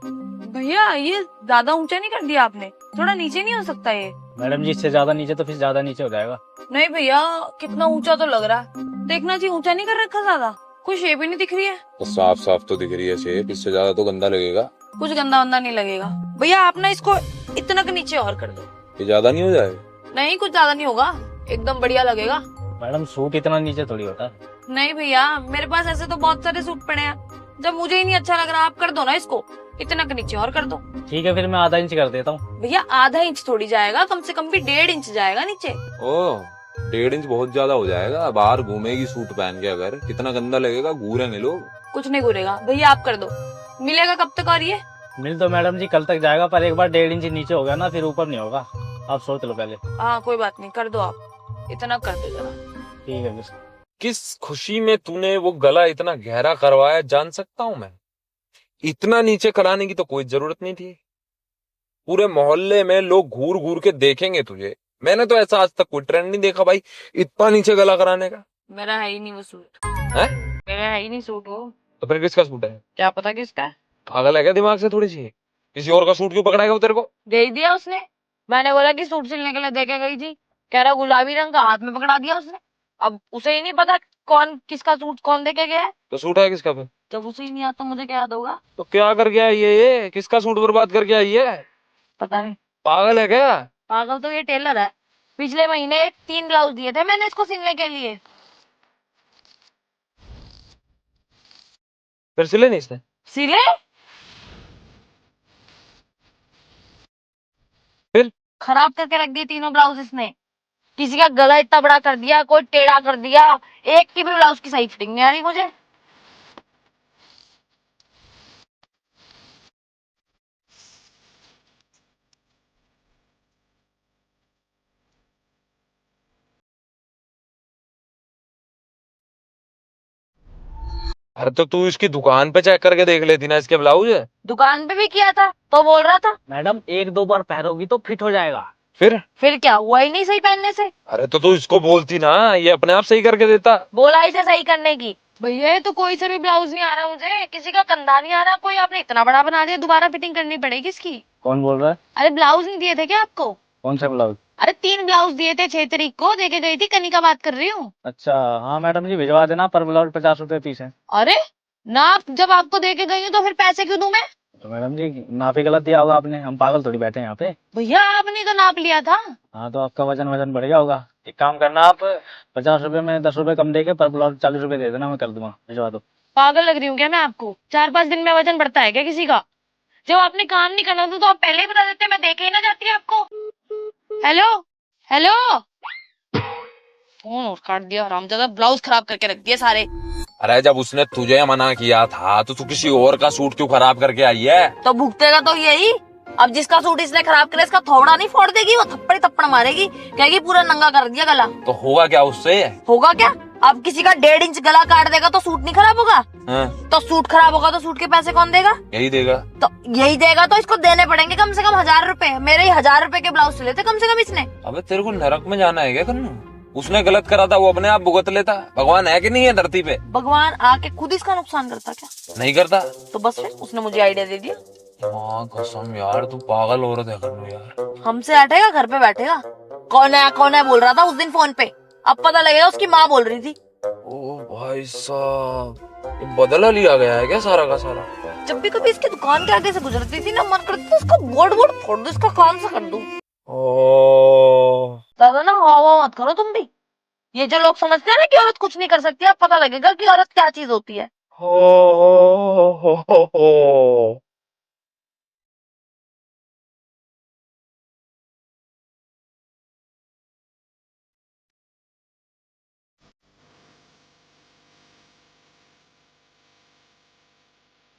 भैया ये ज्यादा ऊंचा नहीं कर दिया आपने? थोड़ा नीचे नहीं हो सकता ये? मैडम जी, इससे ज्यादा नीचे तो फिर ज्यादा नीचे हो जाएगा। नहीं भैया, कितना ऊंचा तो लग रहा है। देखना चाहिए, ऊंचा नहीं कर रखा ज्यादा। कोई शेप ही नहीं दिख रही है। तो साफ साफ तो दिख रही है शेप, इससे ज्यादा तो गंदा लगेगा। कुछ गंदा वंदा नहीं लगेगा भैया। आप ना इसको इतना के नीचे और कर दो। ये ज्यादा नहीं हो जाएगा? नहीं, कुछ ज्यादा नहीं होगा, एकदम बढ़िया लगेगा। मैडम सूट इतना नीचे थोड़ी होता है। नहीं भैया, मेरे पास ऐसे तो बहुत सारे सूट पड़े हैं। जब मुझे ही नहीं अच्छा लग रहा, आप कर दो ना इसको, इतना के नीचे और कर दो। ठीक है, फिर मैं आधा इंच कर देता हूँ। भैया आधा इंच थोड़ी जाएगा, कम से कम भी 1.5 इंच जाएगा नीचे। ओह, 1.5 इंच बहुत ज्यादा हो जाएगा। बाहर घूमेगी सूट पहन के, अगर कितना गंदा लगेगा, घूरेंगे लोग। कुछ नहीं घूरेगा भैया, आप कर दो। मिलेगा कब तक और ये? मिल तो मैडम जी कल तक जाएगा, पर एक बार 1.5 इंच नीचे हो गया ना, फिर ऊपर नहीं होगा। आप सोच लो पहले। हाँ कोई बात नहीं, कर दो आप, इतना कर दो जरा। ठीक है फिर। किस खुशी में तूने वो गला इतना गहरा करवाया, जान सकता हूँ मैं? इतना नीचे कराने की तो कोई जरूरत नहीं थी। पूरे मोहल्ले में लोग घूर घूर के देखेंगे तुझे। मैंने तो ऐसा आज तक कोई ट्रेंड नहीं देखा भाई, इतना नीचे गला कराने का। मेरा है ही नहीं वो सूट। है? मेरा है ही नहीं सूट वो। तो फिर किसका सूट है? क्या पता किसका है। पागल है क्या दिमाग से थोड़ी सी? किसी और का सूट क्यों पकड़ाएगा वो तेरे को? दे ही दिया उसने। मैंने बोला कि सूट सिलने के लिए देके गई थी, कह रहा गुलाबी रंग का, हाथ में पकड़ा दिया उसने। अब उसे ही नहीं पता कौन किसका सूट कौन देके गया है। तो सूट है किसका फिर? जब उसे ही नहीं आता, मुझे क्या याद होगा? तो क्या कर गया ये किसका सूट बर्बाद कर गया ये? पता नहीं। पागल है क्या? पागल तो ये टेलर है। पिछले महीने 3 ब्लाउज दिए थे मैंने इसको सिलने के लिए। फिर सिले नहीं इसने? सिले? फिर? खराब करके रख दिए तीनों ब्लाउज इसने। किसी का गला इतना बड़ा कर दिया, कोई टेढ़ा कर दिया। एक की भी ब्लाउज की सही फिटिंग नहीं आ रही मुझे। अरे तो तू इसकी दुकान पे चेक करके देख लेती ना, इसके ब्लाउज है। दुकान पे भी किया था तो बोल रहा था। मैडम एक दो बार पहनोगी तो फिट हो जाएगा। फिर क्या हुआ ही नहीं सही पहनने से। अरे तो तू इसको बोलती ना, ये अपने आप सही करके देता। बोला इसे सही करने की। भैया ये तो कोई सा भी ब्लाउज नहीं आ रहा मुझे, किसी का कंधा नहीं आ रहा, कोई आपने इतना बड़ा बना दिया, दोबारा फिटिंग करनी पड़ेगी इसकी। कौन बोल रहा है? अरे ब्लाउज नहीं दिए थे क्या आपको? कौन सा ब्लाउज? अरे 3 ब्लाउज दिए थे, 6 तारीख को देके गई थी, कनिका बात कर रही हूँ। अच्छा हाँ मैडम जी, भिजवा देना, पर ब्लाउज 50 रुपए पीस है। अरे नाप जब आपको देके गई हूँ तो फिर पैसे क्यों दूं मैं? तो मैडम जी नाप ही गलत दिया होगा आपने, हम पागल थोड़ी बैठे हैं यहाँ पे। भैया आपने तो नाप लिया था। हाँ तो आपका वजन वजन बढ़ गया होगा। एक काम करना, आप 50 रुपए में 10 रुपए कम देके पर ब्लाउज 40 रुपए दे देना, मैं कर दूंगा, भिजवा दो। पागल लग रही हूँ क्या मैं आपको? 4-5 दिन में वजन बढ़ता है क्या किसी का? जब आपने काम नहीं करना था तो आप पहले ही बता देते, मैं देखे ही ना जाती आपको। Hello hello. फोन और काट दिया हरामजादा, ब्लाउज खराब करके रख दिए सारे। अरे जब उसने तुझे मना किया था तो तू किसी और का सूट क्यों खराब करके आई है? तो भुगतेगा तो यही। अब जिसका सूट इसने खराब किया, इसका थोबड़ा नहीं फोड़ देगी, वो थप्पड़ ही थप्पड़ मारेगी, कहेगी पूरा नंगा कर दिया गला। तो होगा क्या उससे? होगा क्या? अब किसी का 1.5 इंच गला काट देगा तो सूट नहीं खराब होगा? हाँ? तो सूट खराब होगा तो सूट के पैसे कौन देगा? यही देगा। तो यही देगा तो इसको देने पड़ेंगे कम से कम 1000 रुपए। मेरे ही 1000 रुपए के ब्लाउज सिले थे कम से कम इसने। अबे तेरे को नरक में जाना है क्या कन्नू? उसने गलत करा था, वो अपने आप भुगत लेता। भगवान है कि नहीं है धरती पे? भगवान आके खुद इसका नुकसान करता क्या? नहीं करता। तो बस फिर उसने मुझे आइडिया दे दिया। हाँ कसम यार, तू पागल औरत है कन्नू यार। हमसे हटेगा, घर पे बैठेगा। कौन है बोल रहा था उस दिन फोन पे। अब पता लगेगा उसकी माँ बोल रही थी। ओ भाई साहब, ये बदला लिया गया है क्या सारा का सारा? जब भी कभी इसकी दुकान के आगे से गुजरती थी ना, मन करता था इसका बोर्ड बोर्ड फोड़ दो, इसका काम सा कर दूं। ओ दादा ना हवा मत करो तुम भी। ये जो लोग समझते हैं ना कि औरत कुछ नहीं कर सकती, अब पता लगेगा कि औरत क्या चीज होती है। हो